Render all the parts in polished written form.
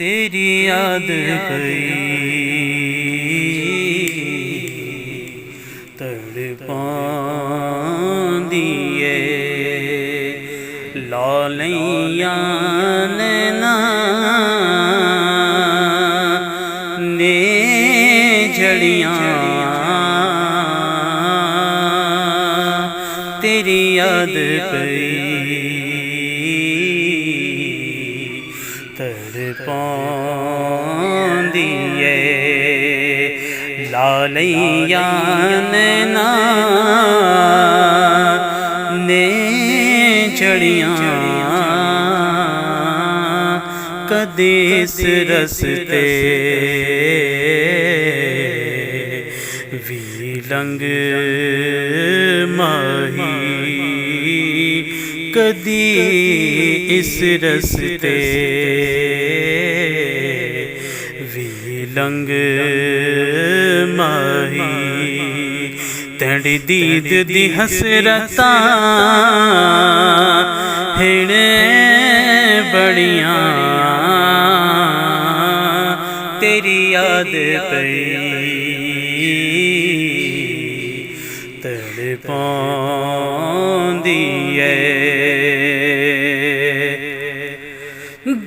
تیری یاد پئی تڑپاندی اے لالیاں نینا نے جھڑیاں تیری یاد پئی تڑپاندی اے لالیاں نینا نے جھڑیاں کدی اس رستے وی لنگ ماہی کدی اس رستے وی لنگ ماہی تیری دید دی حسرتاں ہنے بڑیاں تیری یاد پئی تڑپاندی اے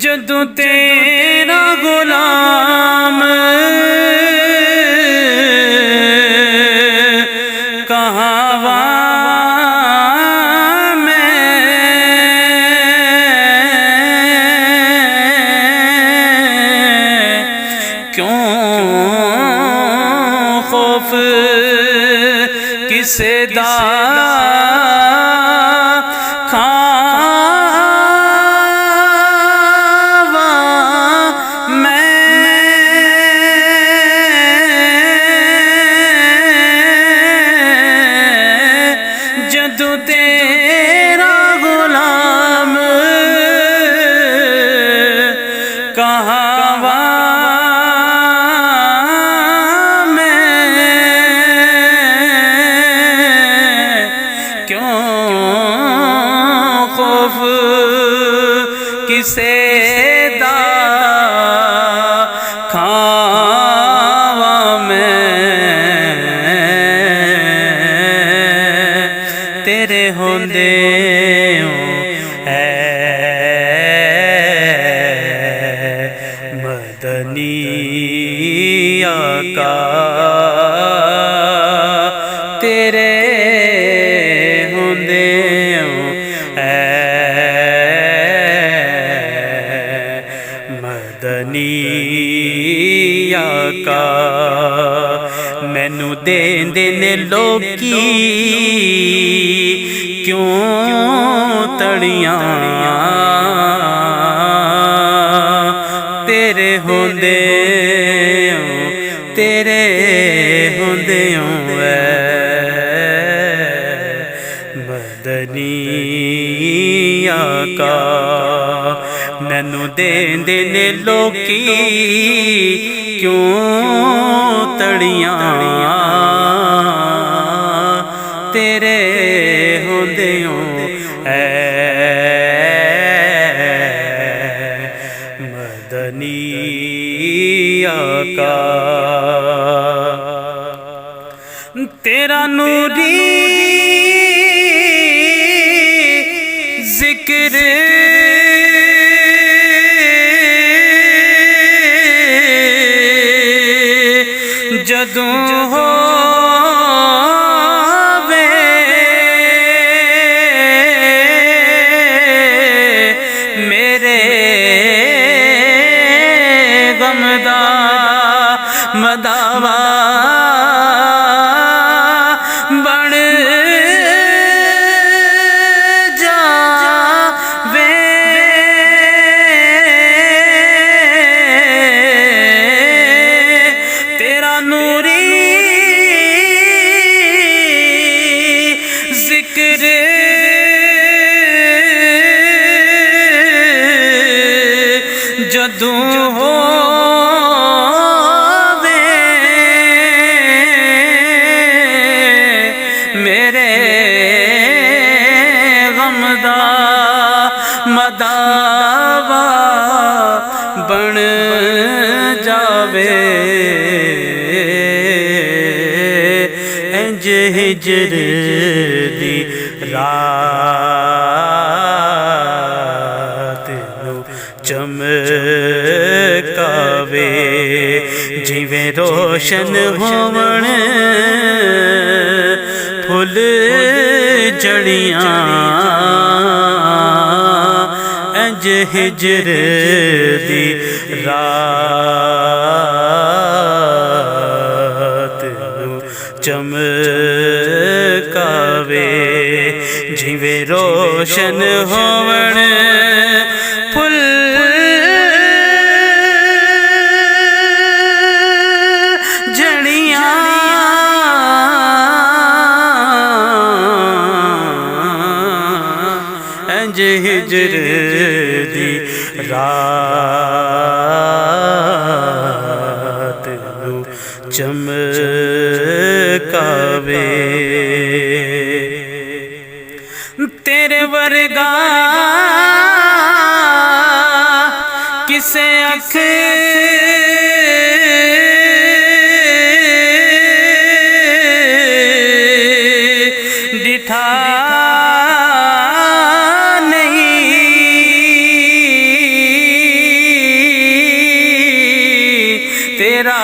جدوں تیرا غلام کہاوا میں کیوں خوف کسے دا تیرا غلام کہاوا میں کیوں خوف کسے دا کھاوا میں تیرے ہوندے اے مدنی آقا تیرے ہوندے اے مدنی آقا مینوں دیندے نے لوکی کیوں تڑیاں تیرے ہوندے اے مدنی آقا مینوں دیندے نے لوکی کیوں تڑیاں تیرے ہوندیوں اے مدنی آقا تیرا نوری ذکر جدوں ہووے میرے غم دا مداوا بن جاوے تیرا نوری ذکر جدوں ہووے میرے غم دا مداوا بن ہجر دی رات نو چمکاوے جیویں روشن ہون پھل جڑیاں انج ہجر دی رات نو چمکاوے جیویں روشن ہون پھل جڑیاں انج ہجر دی رات نو چمکاوے تیرے ورگا کسے اکھ ڈٹھا تیرا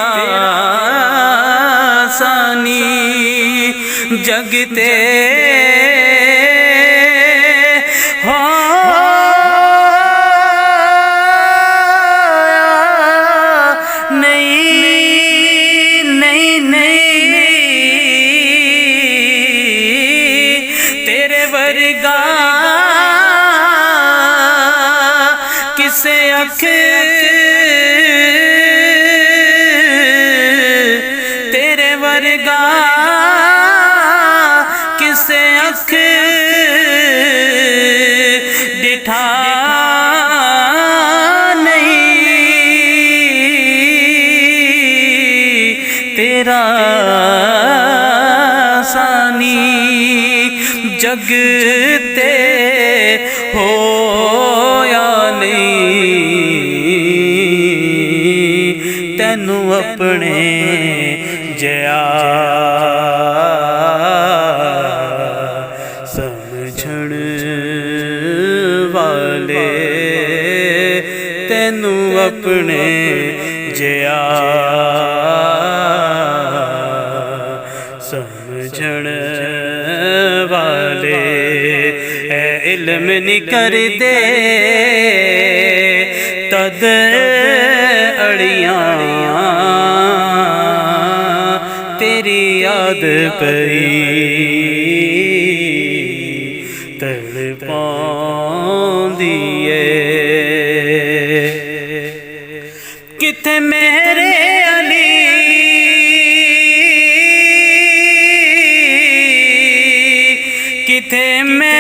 ثانی جگتے ہو نہیں تیرے ورگا کسے اکھ کسے اکھ ڈٹھا نہیں تیرا ثانی جگتے ہو یا نہیں تینوں اپنے جیا سمجھن والے تینوں اپنے جیا سمجھن والے اے علم نہیں کردے تد اڑیاں تیری یاد پئی تڑپاندی اے کتے میرے علی کتے میں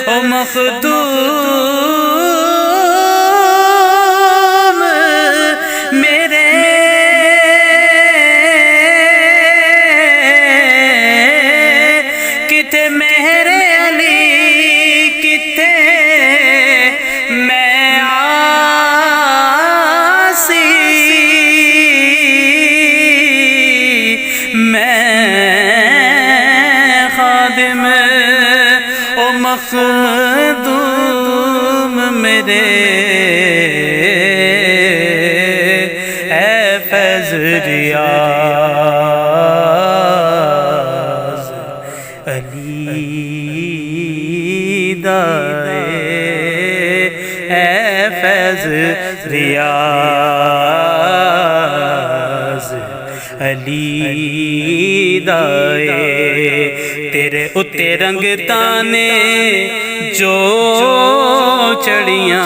او مخدوم میرے کتے میرے علی کتے میں عاصی میں خادم او مخدوم میرے اے فیض ریاض علی دائے اے فیض ریاض علی دائے تیرے اتے رنگ تانے جو چڑیاں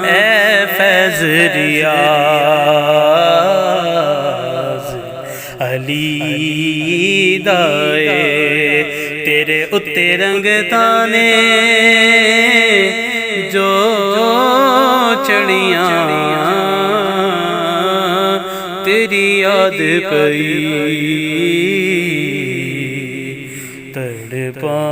اے فیض ریاض علی دائے تیرے اتے رنگ تانے جو چڑیاں تیری یاد پئی تڑپاں